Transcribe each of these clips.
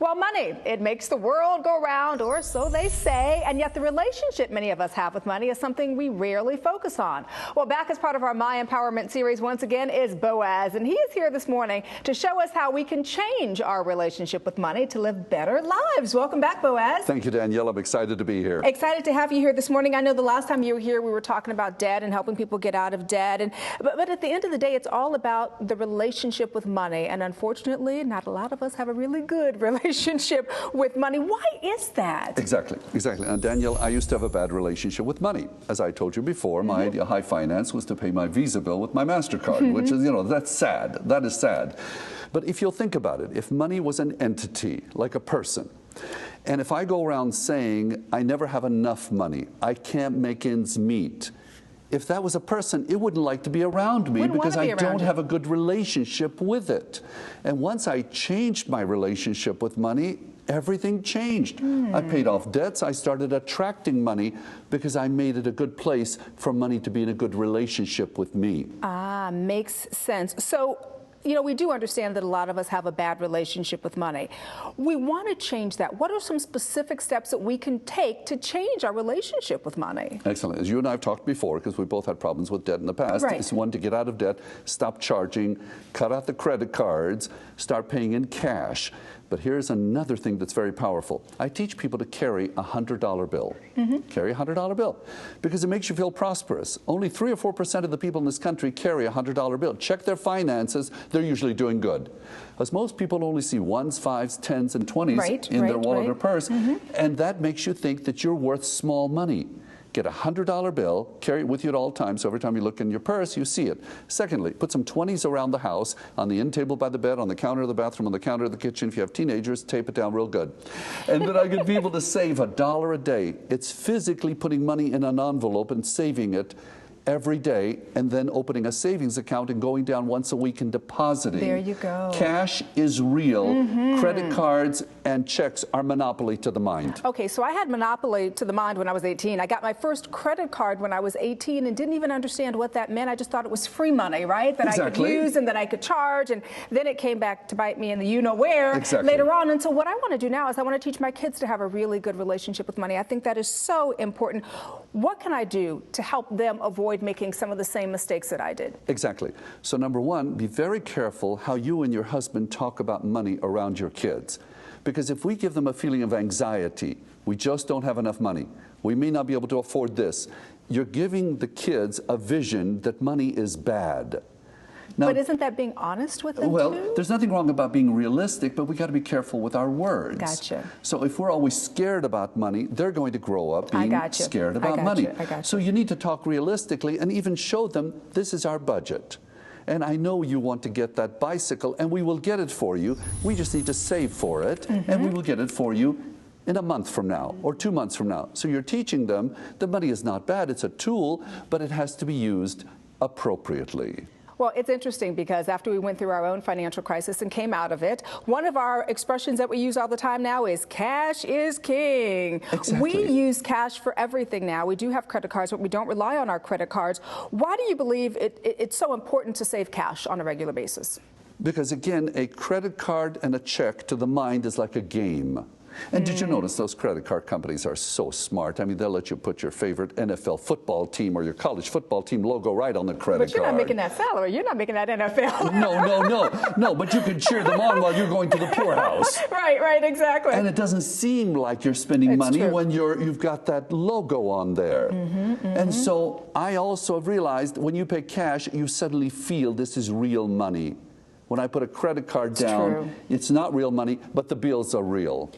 Well, money, it makes the world go round, or so they say, and yet the relationship many of us have with money is something we rarely focus on. Well, back as part of our My Empowerment series once again is Boaz, and he is here this morning to show us how we can change our relationship with money to live better lives. Welcome back, Boaz. Thank you, Danielle. I'm excited to be here. Excited to have you here this morning. I know the last time you were here, we were talking about debt and helping people get out of debt. But at the end of the day, it's all about the relationship with money. And unfortunately, not a lot of us have a really good relationship with money. Why is that? Exactly. And Danielle, I used to have a bad relationship with money. As I told you before, my high finance was to pay my Visa bill with my MasterCard, which is, that's sad. That is sad. But if you'll think about it, if money was an entity, like a person, and if I go around saying, I never have enough money, I can't make ends meet, if that was a person, it wouldn't like to be around me because I don't have a good relationship with it. And once I changed my relationship with money, everything changed. I paid off debts. I started attracting money because I made it a good place for money to be in a good relationship with me. Ah, makes sense. So, we do understand that a lot of us have a bad relationship with money. We want to change that. What are some specific steps that we can take to change our relationship with money? Excellent. As you and I have talked before, because we both had problems with debt in the past, is one, to get out of debt, stop charging, cut out the credit cards, start paying in cash. But here's another thing that's very powerful. I teach people to carry a $100 bill. Carry a $100 bill because it makes you feel prosperous. Only 3 or 4% of the people in this country carry a $100 bill. Check their finances. They're usually doing good. As most people only see 1s, 5s, 10s, and 20s in their wallet or purse, and that makes you think that you're worth small money. Get a $100 bill, carry it with you at all times, so every time you look in your purse, you see it. Secondly, put some 20s around the house, on the end table by the bed, on the counter of the bathroom, on the counter of the kitchen. If you have teenagers, tape it down real good. And then I get people to save $1 a day. It's physically putting money in an envelope and saving it every day, and then opening a savings account and going down once a week and depositing. There you go. Cash is real. Credit cards and checks are monopoly to the mind. Okay, so I had monopoly to the mind when I was 18. I got my first credit card when I was 18 and didn't even understand what that meant. I just thought it was free money, right? That I could use and that I could charge, and then it came back to bite me in the you-know-where later on. And so what I want to do now is I want to teach my kids to have a really good relationship with money. I think that is so important. What can I do to help them avoid making some of the same mistakes that I did? Exactly. So number one, be very careful how you and your husband talk about money around your kids. Because if we give them a feeling of anxiety, we just don't have enough money, we may not be able to afford this, you're giving the kids a vision that money is bad. Now, but isn't that being honest with them too? There's nothing wrong about being realistic, but we got to be careful with our words. Gotcha. So if we're always scared about money, they're going to grow up being scared about money. So you need to talk realistically and even show them this is our budget. And I know you want to get that bicycle, and we will get it for you. We just need to save for it, and we will get it for you in a month from now or 2 months from now. So you're teaching them that money is not bad. It's a tool, but it has to be used appropriately. Well, it's interesting because after we went through our own financial crisis and came out of it, one of our expressions that we use all the time now is cash is king. We use cash for everything now. We do have credit cards, but we don't rely on our credit cards. Why do you believe it's so important to save cash on a regular basis? Because again, a credit card and a check to the mind is like a game. And did you notice those credit card companies are so smart? I mean, they'll let you put your favorite NFL football team or your college football team logo right on the credit card. But you're not making that salary. You're not making that NFL. No, but you can cheer them on while you're going to the poorhouse. Right, exactly. And it doesn't seem like you're spending money when you've got that logo on there. And so I also have realized when you pay cash, you suddenly feel this is real money. When I put a credit card down, it's not real money, but the bills are real.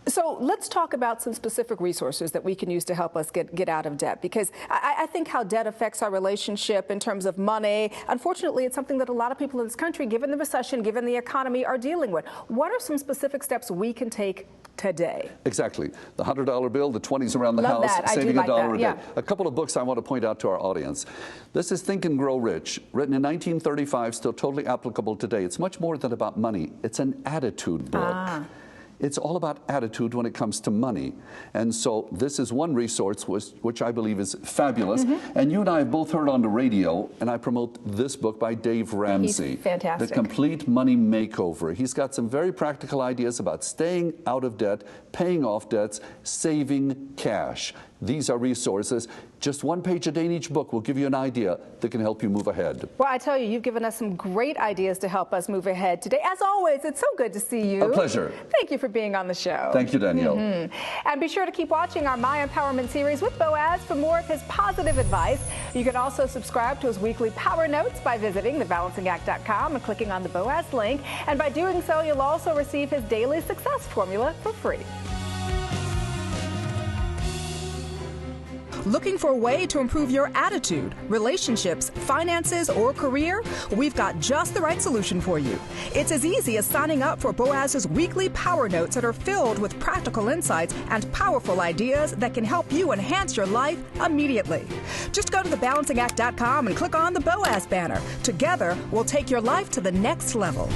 So let's talk about some specific resources that we can use to help us get out of debt, because I think how debt affects our relationship in terms of money, unfortunately, it's something that a lot of people in this country, given the recession, given the economy, are dealing with. What are some specific steps we can take today? Exactly. The $100 bill, the 20s around the house, saving $1 a day. A couple of books I want to point out to our audience. This is Think and Grow Rich, written in 1935, still totally applicable today. It's much more than about money. It's an attitude book. It's all about attitude when it comes to money. And so this is one resource which I believe is fabulous. And you and I have both heard on the radio, and I promote this book by Dave Ramsey. He's fantastic. The Complete Money Makeover. He's got some very practical ideas about staying out of debt, paying off debts, saving cash. These are resources. Just one page a day in each book will give you an idea that can help you move ahead. Well, I tell you, you've given us some great ideas to help us move ahead today. As always, it's so good to see you. A pleasure. Thank you for being on the show. Thank you, Danielle. And be sure to keep watching our My Empowerment series with Boaz for more of his positive advice. You can also subscribe to his weekly Power Notes by visiting thebalancingact.com and clicking on the Boaz link. And by doing so, you'll also receive his daily success formula for free. Looking for a way to improve your attitude, relationships, finances, or career? We've got just the right solution for you. It's as easy as signing up for Boaz's weekly Power Notes that are filled with practical insights and powerful ideas that can help you enhance your life immediately. Just go to thebalancingact.com and click on the Boaz banner. Together, we'll take your life to the next level.